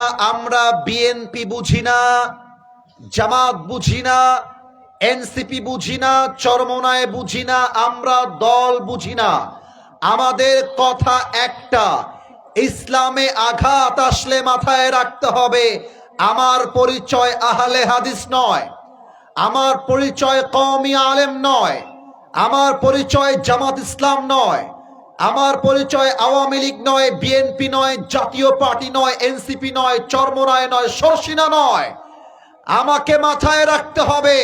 আমরা বিএনপি বুঝি না, জামাত বুঝি না, এনসিপি বুঝি না, চরমোনায় বুঝি না, আমরা দল বুঝি না। আমাদের কথা একটা, ইসলামে আঘাত আসলে মাথায় রাখতে হবে আমার পরিচয় আহলে হাদিস নয়, আমার পরিচয় কওমি আলেম নয়, আমার পরিচয় জামাত ইসলাম নয়, আমার পরিচয় আওয়ামী লীগ নয়, বিএনপি নয়, জাতীয় পার্টি নয়, এনসিপি নয়, চরমোনায় নয়, শর্ষিনা নয়। আমাকে মাথায় রাখতে হবে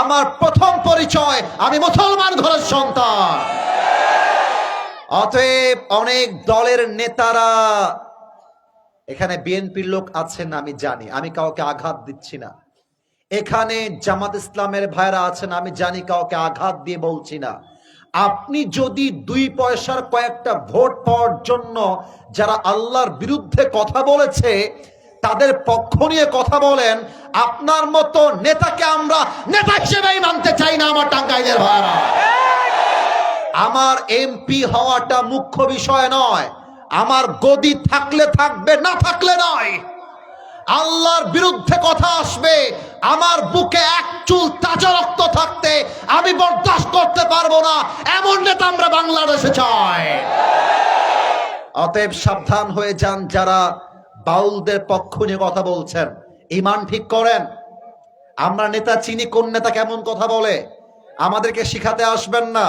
আমার প্রথম পরিচয় আমি মুসলমান ঘরের সন্তান। অতএব অনেক দলের নেতারা, এখানে বিএনপির লোক আছেন আমি জানি, আমি কাউকে আঘাত দিচ্ছি না। এখানে জামাত ইসলামের ভাইরা আছেন আমি জানি, কাউকে আঘাত দিয়ে বলছি না। আপনি যদি 2 পয়সার কয়েকটা ভোট পাওয়ার জন্য যারা আল্লাহর বিরুদ্ধে কথা বলেছে তাদের পক্ষ নিয়ে কথা বলেন, আপনার মতো নেতাকে আমরা নেতা হিসেবেই মানতে চাই না। আমার টাঙ্গাইলের ভাইরা, আমার এমপি হওয়াটা মুখ্য বিষয় নয়, আমার গদি থাকলে থাকবে, না থাকলে নয়। আল্লাহর বিরুদ্ধে কথা আসবে, আমার বুকে এক চুল তাজা রক্ত থাকতে আমি বরদাস্ত করতে পারবো না, এমন নেতা আমরা বাংলাদেশে চাই। অতএব সাবধান হয়ে যান যারা বাউলদের পক্ষ নিয়ে কথা বলছেন, ঈমান ঠিক করেন। আমরা নেতা চিনি, কোন নেতা কেমন কথা বলে, আমাদেরকে শিখাতে আসবেন না।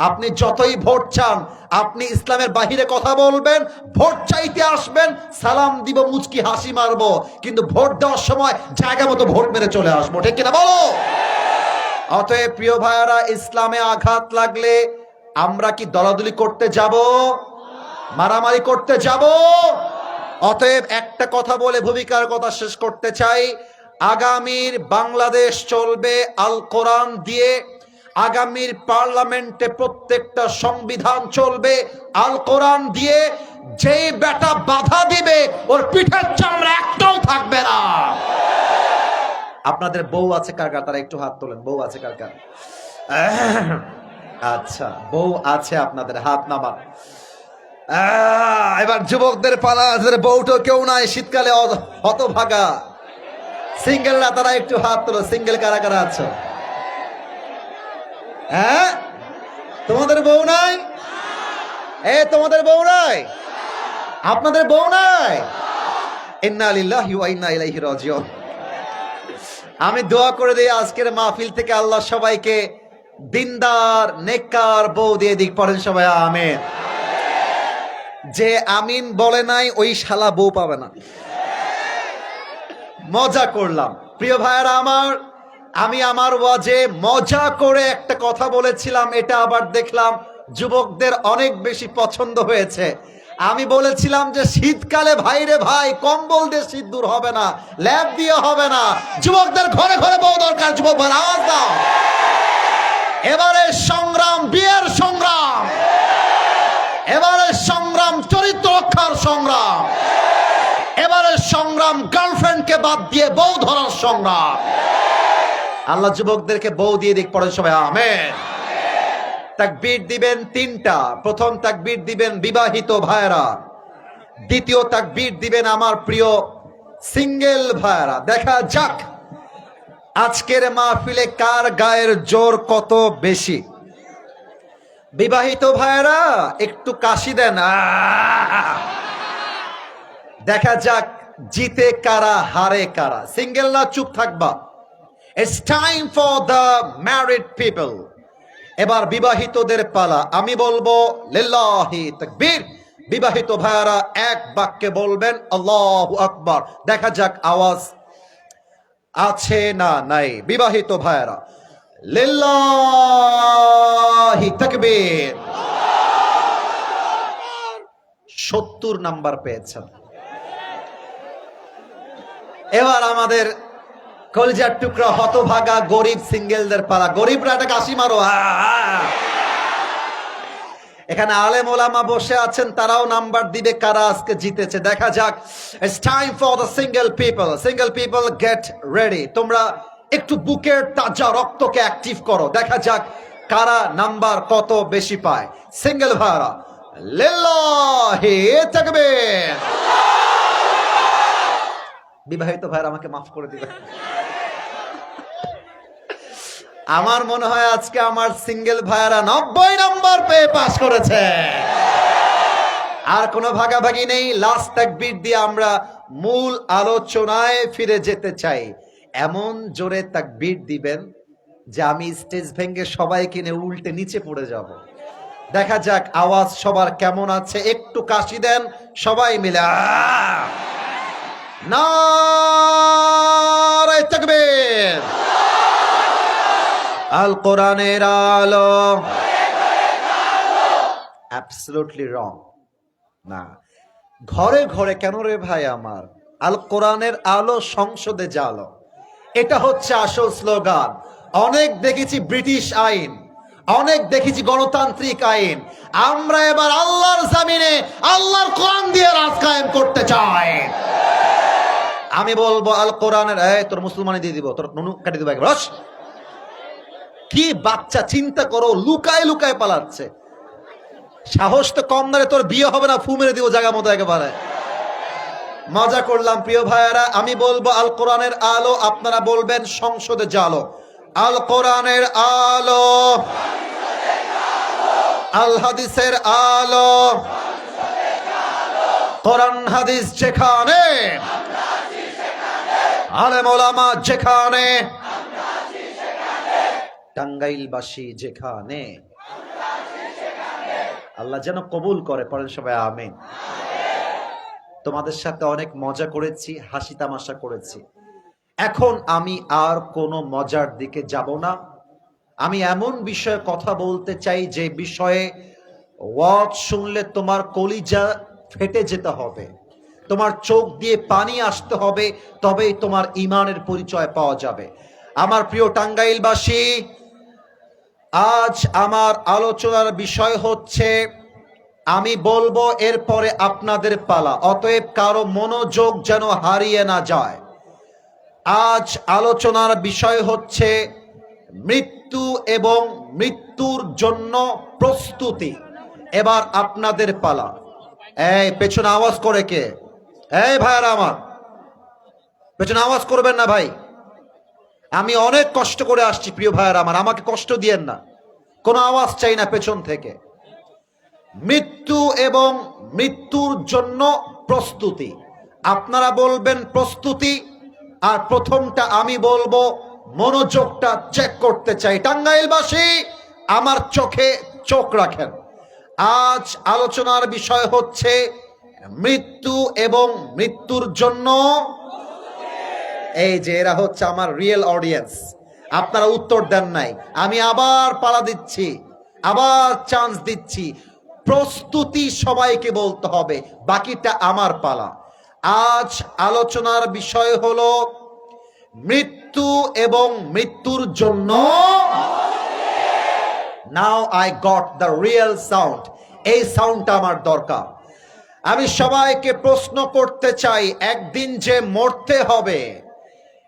আপনি যতই ভোট চান, আপনি ইসলামের বাহিরে কথা বলবেন, ভোট চাইতে আসবেন, সালাম দিব, মুচকি হাসি মারবো, কিন্তু ভোট দেওয়ার সময় জায়গা মতো ভোট মেরে চলে আসবো, ঠিক কিনা বলো? অতএব প্রিয় ভাইয়ারা, ইসলামে আঘাত লাগলে আমরা কি দলাদলি করতে যাব, মারামারি করতে যাব? অতএব একটা কথা বলে ভূমিকার কথা শেষ করতে চাই। আগামীর বাংলাদেশ চলবে আল কোরআন দিয়ে, আগামীর পার্লামেন্টে প্রত্যেকটা সংবিধান চলবে আল কোরআন দিয়ে। যে বেটা বাধা দিবে ওর পিঠের চামড়া একটাও থাকবে না। আপনাদের বউ আছে কার কার, তারা একটু হাত তোলেন। বউ আছে কার কার? আচ্ছা, বউ আছে আপনাদের, হাত নামান। এবার যুবকদের পালা, বউটো কেউ নাই, শীতকালে হতভাগা সিঙ্গেলরা, তারা একটু হাত তোলো। সিঙ্গেল কারা কারা আছো? হ্যাঁ, তোমাদের বউ নাই? তোমাদের বউ নাই? আপনাদের বউ নাই? ইন্না লিল্লাহি ওয়া ইন্না ইলাইহি রাজিউন। আমি দোয়া করে দিই আজকের মাহফিল থেকে আল্লাহ সবাইকে দিনদার নেককার বউ দিয়ে দিক। পড়েন সবাই আমিন। যে আমিন বলে নাই ওই শালা বউ পাবে না। মজা করলাম প্রিয় ভাইয়ারা আমার। আমি আমার ওয়াজে মজা করে একটা কথা বলেছিলাম, এটা আবার দেখলাম যুবকদের অনেক বেশি পছন্দ হয়েছে। আমি বলেছিলাম যে শীতকালে ভাইরে ভাই, কম্বল দিয়ে শীত দূর হবে না, ল্যাব দিয়ে হবে না, যুবকদের ঘরে ঘরে বউ দরকার। যুবক ভাই আওয়াজ দাও। এবারে সংগ্রাম বিয়ের সংগ্রাম, এবারে সংগ্রাম চরিত্র রক্ষার সংগ্রাম, এবারে সংগ্রাম গার্লফ্রেন্ডকে বাদ দিয়ে বউ ধরার সংগ্রাম। আল্লাহ যুবকদেরকে বউ দিয়ে দিক। পড়েন সবাই আমেন। তাকবীর দিবেন 3টা। প্রথম তাকবীর দিবেন বিবাহিত ভাইরা, দ্বিতীয় তাকবীর দিবেন আমার প্রিয় সিঙ্গেল ভাইরা। দেখা যাক আজকের মাহফিলে কার গায়ের জোর কত বেশি। বিবাহিত ভাইরা একটু কাশি দেন। দেখা যাক জিতে কারা, হারে কারা। সিঙ্গেল না চুপ থাকবা। It's time for the married people. এবার বিবাহিতদের পালা। আমি বলবো লিল্লাহি তাকবীর, বিবাহিত ভাইরা এক বাক্যে বলবেন আল্লাহু আকবার। দেখা যাক আওয়াজ আছে না নাই। বিবাহিত ভাইরা লিল্লাহি তাকবীর। 70 নাম্বার পেয়েছেন। এবার আমাদের কলজার টুকরা হতভাগা গরিব সিঙ্গেলদের পালা। গরিবরা একটা কাশি মারো। এখানে আলেম ওলামা বসে আছেন, তারাও নাম্বার দিবে কারা আজকে জিতেছে। দেখা যাক। It's time for the single people. Single people get ready. তোমরা একটু বুকের তাজা রক্তকে অ্যাক্টিভ করো। দেখা যাক কারা নাম্বার কত বেশি পায়। সিঙ্গেল ভাইরা লিল্লাহি তাকবীর। বিবাহিত ভাইরা আমাকে মাফ করে দিবে। আমার মনে হয় আজকে আমার সিঙ্গেল ভাইরা 90 নম্বর পেয়ে পাস করেছে। আর কোনো ভাগাভাগি নেই। লাস্ট তাকবীর দিয়ে আমরা মূল আলোচনায় ফিরে যেতে চাই। এমন জোরে তাকবীর দিবেন যে আমি স্টেজ ভেঙে সবাইকে নিয়ে উল্টে নিচে পড়ে যাব। দেখা যাক আওয়াজ সবার কেমন আছে। একটু কাশি দেন সবাই মিলে। নারে তাকবীর। আল কোরআনের আলো। অ্যাবসলিউটলি রং। না, ঘরে ঘরে কেন রে ভাই আমার? আল কোরআনের আলো সংসদে জালো, এটা হচ্ছে আসল স্লোগান। অনেক দেখেছি ব্রিটিশ আইন, অনেক দেখেছি গণতান্ত্রিক আইন। আমরা এবার আল্লাহর জমিনে আল্লাহর কোরআন দিয়ে রাজ কায়েম করতে চাই। আমি বলবো আল কোরআনের, তোর মুসলমানি দিয়ে দিব, তোর নুনু কাটি দিব একবার। কি বাচ্চা, চিন্তা করো, লুকায় লুকায় পালাচ্ছে। সাহস তো কম না রে, তোর বিয়ে হবে না, ফু মেরে দিব জায়গা মতো একেবারে। মজা করলাম প্রিয় ভাইয়েরা। আমি বলবো আল কোরআনের আলো, আপনারা বলবেন সংসদে জালো। আল কোরআনের আলো, আল হাদিসের আলো। কোরআন হাদিস যেখানে, আলেম ওলামা যেখানে, টাঙ্গাইলবাসী যেখানে। আল্লাহ যেন কবুল করে, পড়েন সবাই আমিন। তোমাদের সাথে অনেক মজা করেছি, হাসি তামাশা করেছি। এখন আমি আর কোনো মজার দিকে যাব না। আমি এমন বিষয়ে কথা বলতে চাই যে বিষয়ে ওয়াজ শুনলে তোমার কলিজা ফেটে যেতে হবে, তোমার চোখ দিয়ে পানি আসতে হবে, তবেই তোমার ঈমানের পরিচয় পাওয়া যাবে। আমার প্রিয় টাঙ্গাইলবাসী, আজ আমার আলোচনার বিষয় হচ্ছে, আমি বলবো এরপরে আপনাদের পালা, অতএব কারো মনোযোগ যেন হারিয়ে না যায়। আজ আলোচনার বিষয় হচ্ছে মৃত্যু এবং মৃত্যুর জন্য প্রস্তুতি। এবার আপনাদের পালা। এই পেছনে আওয়াজ করে কে? এই ভাইরা আমার, পেছনে আওয়াজ করবেন না ভাই। আমি অনেক কষ্ট করে আসছি প্রিয় ভাইরা আমার, আমাকে কষ্ট দিয়েন না। কোনো আওয়াজ চাই না পেছন থেকে। মৃত্যু এবং মৃত্যুর জন্য প্রস্তুতি। আপনারা বলবেন প্রস্তুতি, আর প্রথমটা আমি বলবো মনোযোগটা চেক করতে চাই। টাঙ্গাইলবাসী আমার চোখে চোখ রাখেন। আজ আলোচনার বিষয় হচ্ছে মৃত্যু এবং মৃত্যুর জন্য। এই যে এরা হচ্ছে আমার রিয়েল অডিয়েন্স, আপনারা উত্তর দেন নাই। আমি আবার পালা দিচ্ছি, আবার চান্স দিচ্ছি। প্রস্তুতি সবাইকে বলতে হবে, বাকিটা আমার পালা। আজ আলোচনার বিষয় হলো মৃত্যু এবং মৃত্যুর জন্য। Now I got the real sound. এই সাউন্ডটা আমার দরকার। আমি সবাইকে প্রশ্ন করতে চাই, একদিন যে মরতে হবে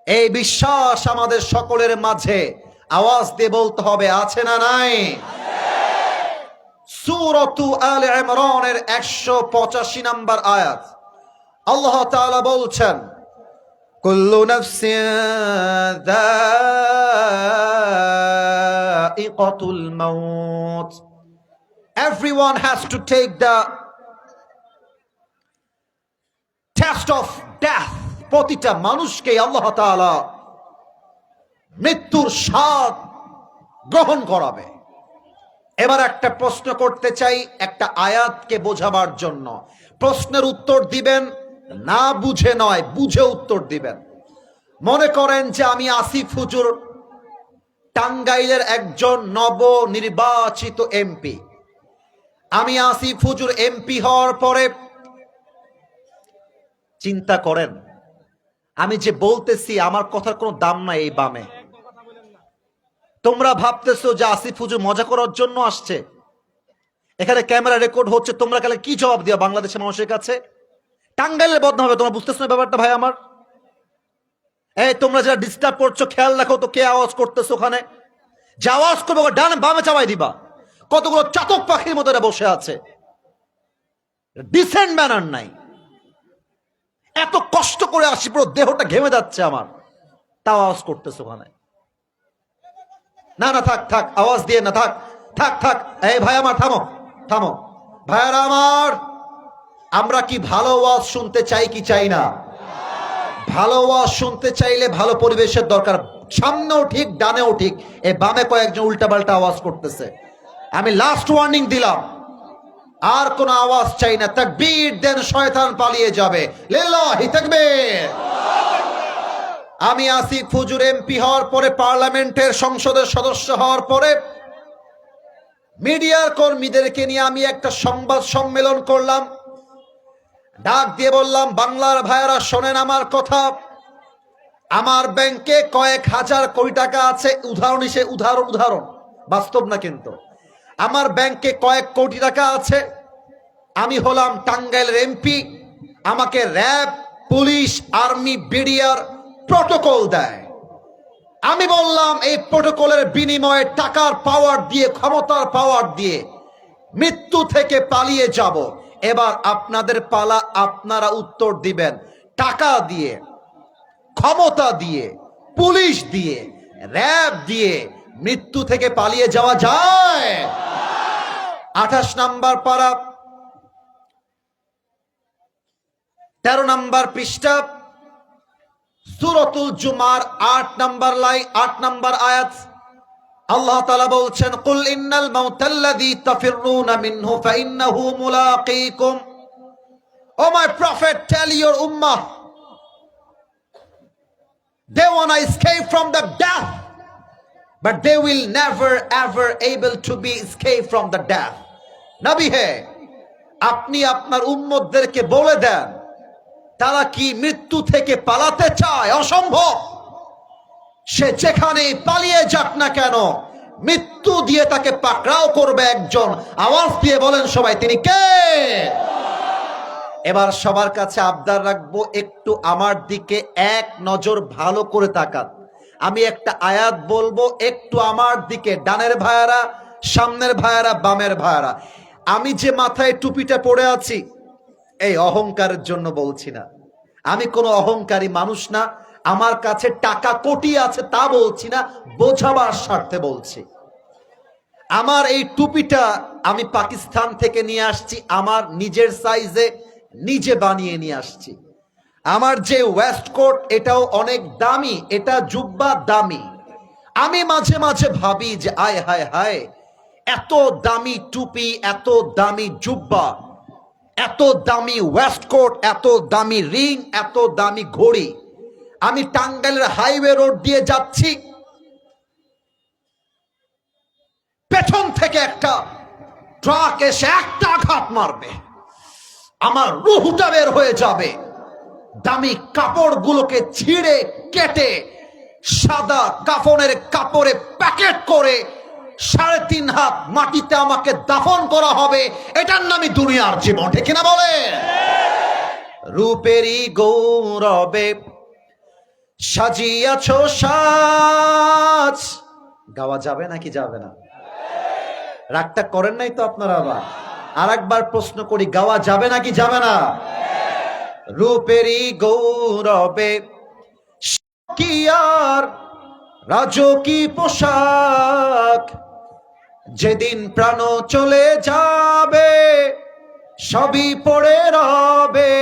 এই বিশ্বাস আমাদের সকলের মাঝে আওয়াজ দিয়ে বলতে হবে, আছে না নাই? সূরাতু আলে ইমরানের 185 নম্বর আয়াত, আল্লাহ তাআলা বলছেন, কুল্লু নাফসিন যায়িকাতুল মাউত। Everyone has to take the test of death. প্রতিটা মানুষকে আল্লাহ তাআলা মৃত্যুর স্বাদ গ্রহণ করাবে। এবার একটা প্রশ্ন করতে চাই, একটা আয়াতকে বোঝাবার জন্য। প্রশ্নের উত্তর দিবেন, না বুঝে নয়, বুঝে উত্তর দিবেন। মনে করেন যে আমি আসিফ হুজুর টাঙ্গাইলের একজন নবনির্বাচিত এমপি। আমি আসিফ হুজুর এমপি হওয়ার পরে চিন্তা করেন, আমি যে বলতেছি আমার কথার কোনো দাম নাই এই বামে। তোমরা ভাবতেছো যে আসিফ হুজুর মজা করার জন্য আসছে, এখানে ক্যামেরা রেকর্ড হচ্ছে, তোমরা কালে কি জবাব দিও বাংলাদেশের মানুষের কাছে? টাঙ্গাইলের বদনাম হবে, তোমরা বুঝতেছো না ব্যাপারটা ভাই আমার? এই তোমরা যারা ডিস্টার্ব করছো খেয়াল রাখো তো, কে আওয়াজ করতেছো ওখানে? যে আওয়াজ করবে ডান বামে চাপাই দিবা। কতগুলো চাতক পাখির মতো এরা বসে আছে, ডিসেন্ট ম্যানার নাই। এত কষ্ট করে আসি, পুরো দেহটা ঘেমে যাচ্ছে আমার, তাও আওয়াজ করতেছে ওখানে। না না, থাক থাক, আওয়াজ দিয়ে না, থাক থাক থাক। এই ভাই আমার, থামো থামো। ভাইয়ারা আমার, আমরা কি ভালো ওয়াজ শুনতে চাই কি চাই না? ভালো ওয়াজ শুনতে চাইলে ভালো পরিবেশের দরকার। সামনেও ঠিক, ডানেও ঠিক, এই বামে কয়েকজন উল্টাপাল্টা আওয়াজ করতেছে। আমি লাস্ট ওয়ার্নিং দিলাম, আর কোন আওয়াজ চাই না। তাকবীর দেন, শয়তান পালিয়ে যাবে। লিল্লাহি তাকবীর। আমি আসিফ হুজুর এমপি হওয়ার পরে, পার্লামেন্টের সংসদের সদস্য হওয়ার পরে, মিডিয়ার কর্মীদেরকে নিয়ে আমি একটা সংবাদ সম্মেলন করলাম। ডাক দিয়ে বললাম, বাংলার ভাইয়েরা শোনেন আমার কথা। আমার ব্যাংকে কয়েক হাজার কোটি টাকা আছে। উদাহরণ, বাস্তব না কিন্তু। আমার ব্যাংকে কয়েক কোটি টাকা আছে। আমি হলাম টাঙ্গাইলের এমপি। আমাকে RAB, police, army, BDR protocol দেয়। আমি বললাম, এই প্রটোকলের বিনিময়ে টাকার পাওয়ার দিয়ে, ক্ষমতার পাওয়ার দিয়ে মৃত্যু থেকে পালিয়ে যাব। এবার আপনাদের পালা, আপনারা উত্তর দিবেন। টাকা দিয়ে, ক্ষমতা দিয়ে, পুলিশ দিয়ে, র্যাব দিয়ে মৃত্যু থেকে পালিয়ে যাওয়া যায়? 28 নম্বর পারা, 13 নম্বর পৃষ্ঠা, সূরাতুল জুমার 8 নম্বর আয়াত। আল্লাহ তাআলা বলছেন, কুল ইন্নাল মাউতাল্লাযী তাফিররুনা মিনহু ফাইন্নাহু মুলাকীকুম। O my prophet, tell your উম্মাহ, they wanna escape from the death, but they will never ever able to be escape from the death. নবী হে, আপনি আপনার উম্মতদেরকে বলে দেন, তারা কি মৃত্যু থেকে পালাতে চায়? অসম্ভব। সে যেখানে পালিয়ে যাক না কেন, মৃত্যু দিয়ে তাকে পাকড়াও করবে একজন। আওয়াজ দিয়ে বলেন সবাই, তিনি কে? এবার সবার কাছে আবদার রাখবো, একটু আমার দিকে এক নজর ভালো করে তাকান। আমি একটা আয়াত বলবো, একটু আমার দিকে, ডানের ভাইয়ারা, সামনের ভাইয়ারা, বামের ভাইয়ারা। আমি যে মাথায় টুপিটা পরে আছি, এই অহংকারের জন্য বলছি না। আমি কোনো অহংকারী মানুষ না। আমার কাছে টাকা কোটি আছে তা বলছি না, বোঝাবার স্বার্থে বলছি। আমার এই টুপিটা আমি পাকিস্তান থেকে নিয়ে আসছি, আমার নিজের সাইজে নিজে বানিয়ে নিয়ে আসছি। আমার যে ওয়েস্টকোট, এটাও অনেক দামি, এটা জুব্বা দামি। আমি মাঝে মাঝে ভাবি যে আয় হায় হায়, এত দামি টুপি, এত দামি জুব্বা, এত দামি ওয়েস্টকোট, এত দামি রিং, এত দামি ঘড়ি। আমি টাঙ্গাইলের হাইওয়ে রোড দিয়ে যাচ্ছি, পেছন থেকে একটা ট্রাক এসে একটা আঘাত মারবে, আমার রুহটা বের হয়ে যাবে। দামি কাপড়গুলোকে ছিঁড়ে কেটে সাদা কাফনের কাপড়ে প্যাকেট করে 3.5 হাত মাটিতে আমাকে দাফন করা হবে। এটার নামই দুনিয়ার জীবন, ঠিক না বলে? রূপেরই গৌরবে সাজিয়াছ সাজ। গাওয়া যাবে নাকি যাবে না? রাগটা করেন নাই তো আপনারা? আবার আর একবার প্রশ্ন করি, গাওয়া যাবে নাকি যাবে না? রূপেরই গৌরবে কি আর রাজকী পোশাক, যেদিন প্রাণ চলে যাবে সবই পড়ে রবে।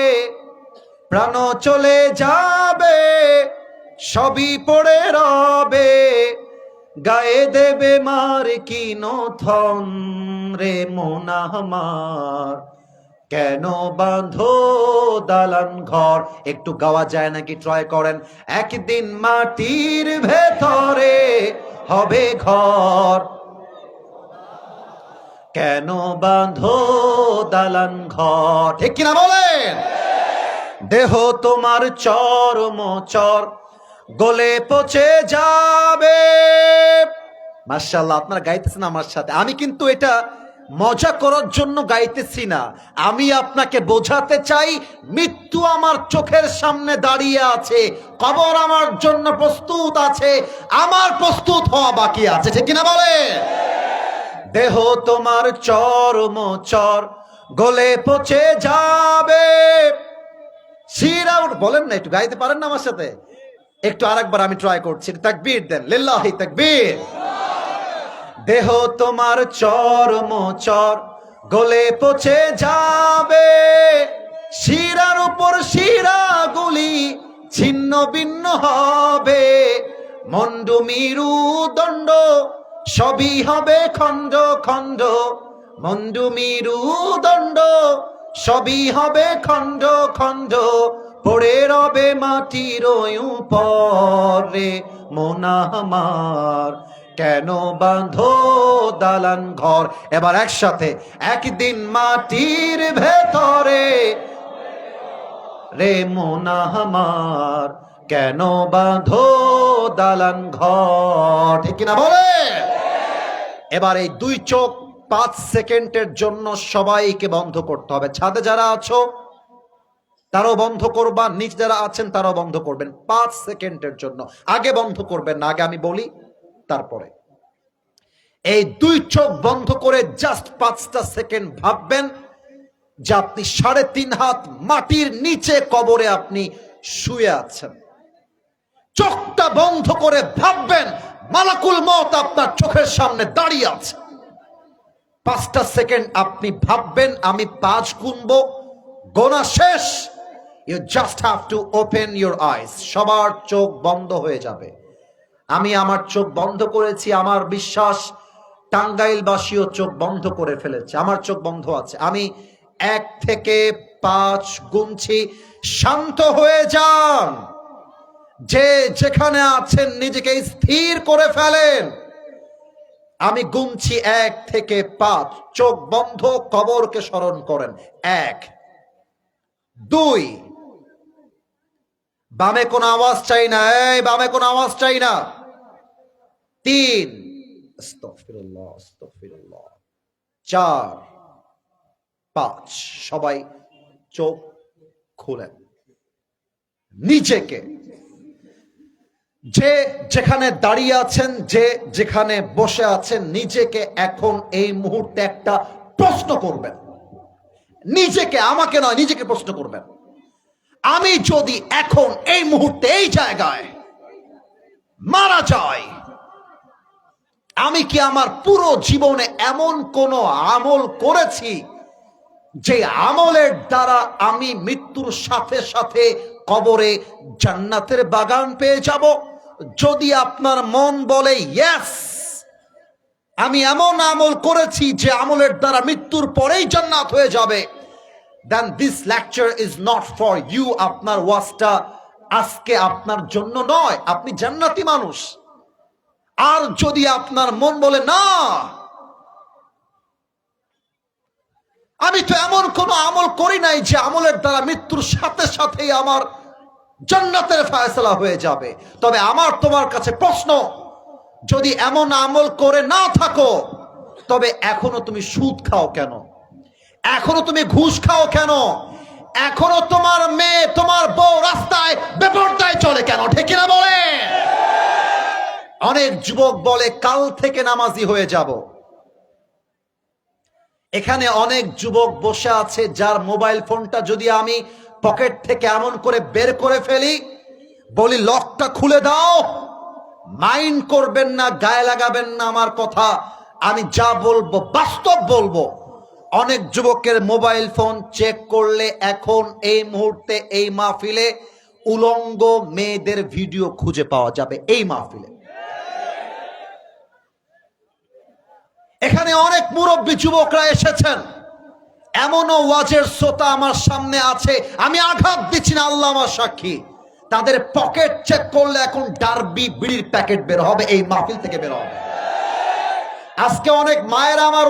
প্রাণ চলে যাবে সবই পড়ে রবে, গায়ে দেবে মার কি নথন রে মন আমার, কেন বাঁধো দালান ঘর। একটু গাওয়া যায় নাকি ট্রাই করেন। একদিন মাটির ভেতরে হবে ঘর, কেন বাঁধো দালান ঘর, ঠিক কিনা বলেন? দেহ তোমার চর্মচর গলে পচে যাবে। মাশাআল্লাহ, আপনারা গাইতেছেন আমার সাথে। আমি কিন্তু এটা মজা করার জন্য গাইতেছি না। আমি আপনাকে বোঝাতে চাই, মৃত্যু আমার চোখের সামনে দাঁড়িয়ে আছে, কবর আমার জন্য প্রস্তুত আছে, আমার প্রস্তুত হওয়া বাকি আছে, ঠিক কিনা বলে? দেহ তোমার চর্মচর গলে পচে যাবে, শিরা বলেন না, একটু গাইতে পারেন না আমার সাথে? একটু আরেকবার আমি ট্রাই করছি, তাকবীর দেন, লিল্লাহি তাকবীর। দেহ তোমার চর গলে পচে যাবে, শিরার উপর শিরাগুলি ছিন্ন ভিন্ন হবে, মন্ডু মিরু দণ্ড সবই হবে খণ্ড খণ্ড, মন্ডু মিরু দণ্ড সবই হবে খণ্ড খণ্ড, পড়ে রবে মাটির উপরে মন আমার, কেন বাঁধো দালান ঘর। এবার একসাথে, একদিন মাটির ভেতরে রে মন আমার, কেন বাঁধো দালান ঘর। ঠিক কিনা বলে? এবার এই দুই চোখ 5 সেকেন্ডের জন্য সবাইকে বন্ধ করতে হবে। ছাদে যারা আছো তারাও বন্ধ করবা, নিচ যারা আছেন তারাও বন্ধ করবেন 5 সেকেন্ডের জন্য। আগে বন্ধ করবেন না, আগে আমি বলি তারপরে। এই দুই চোখ বন্ধ করে জাস্ট 5টা সেকেন্ড ভাববেন যে আপনি 3.5 হাত মাটির নিচে কবরে আপনি শুয়ে আছেন। চোখটা বন্ধ করে ভাববেন মালাকুল মউত আপনার চোখের সামনে দাঁড়িয়ে আছে। 5টা সেকেন্ড আপনি ভাববেন, আমি 5 গুনবো, গোনা শেষ। You just have to open your eyes. সবার চোখ বন্ধ হয়ে যাবে। আমি আমার চোখ বন্ধ করেছি, আমার বিশ্বাস টাঙ্গাইলবাসীও চোখ বন্ধ করে ফেলেছে। আমার চোখ বন্ধ আছে। আমি 1 থেকে 5 গুনছি। শান্ত হয়ে যান, যে যেখানে আছেন নিজেকে স্থির করে ফেলেন। আমি গুনছি 1 থেকে 5, চোখ বন্ধ, কবরকে স্মরণ করেন। 1, 2, বামে কোনো আওয়াজ চাই না, এই বামে কোনো আওয়াজ চাই না। 3, আস্তাগফিরুল্লাহ আস্তাগফিরুল্লাহ। 4, 5, সবাই চোখ খুলেন। নিজেকে, যে যেখানে দাঁড়িয়ে আছেন, যে যেখানে বসে আছেন, নিজেকে এখন এই মুহূর্তে একটা প্রশ্ন করবেন। নিজেকে, আমাকে নয়, নিজেকে প্রশ্ন করবেন। আমি যদি এখন এই মুহূর্তে এই জায়গায় মারা যাই, আমি কি আমার পুরো জীবনে এমন কোন আমল করেছি যে আমলের দ্বারা আমি মৃত্যুর সাথে সাথে কবরে জান্নাতের বাগান পেয়ে যাব? যদি আপনার মন বলে ইয়েস, আমি এমন আমল করেছি যে আমলের দ্বারা মৃত্যুর পরেই জান্নাত হয়ে যাবে, then this lecture is not for you. আপনার ওয়াজটা আজকে আপনার জন্য নয়, আপনি জান্নাতি মানুষ। আর যদি আপনার মন বলে না, আমি তো এমন কোন আমল করি নাই যে আমলের দ্বারা মৃত্যুর সাথে সাথেই আমার জান্নাতের ফয়সালা হয়ে যাবে, তবে আমার তোমার কাছে প্রশ্ন, যদি এমন আমল করে না থাকো, তবে এখনো তুমি সুদ খাও কেন? এখনো তুমি ঘুষ খাও কেন? এখনো তোমার মেয়ে, তোমার বউ রাস্তায় বেপরদায় চলে কেন? ঠিক কিনা বলে? অনেক যুবক বলে কাল থেকে নামাজি হয়ে যাব। এখানে অনেক যুবক বসে আছে যার মোবাইল ফোনটা যদি আমি পকেট থেকে এমন করে বের করে ফেলি, বলি লকটা খুলে দাও, মাইন্ড করবেন না, গায়ে লাগাবেন না আমার কথা, আমি যা বলবো বাস্তব বলবো। অনেক যুবকের মোবাইল ফোন চেক করলে এখন এই মুহূর্তে এই মাহফিলে উলঙ্গ মেয়েদের ভিডিও খুঁজে পাওয়া যাবে। এই মাহফিলে এখানে অনেক মুরব্বী যুবকরা এসেছেন, এমনও ওয়াজের শ্রোতা আমার সামনে আছে, আমি আঘাত দিচ্ছি না, আল্লাহ আমার সাক্ষী, তাদের পকেট চেক করলে এখন ডার্বি বিড়ির প্যাকেট বের হবে, এই মাহফিল থেকে বের হবে। আজকে অনেক মায়েরা আমার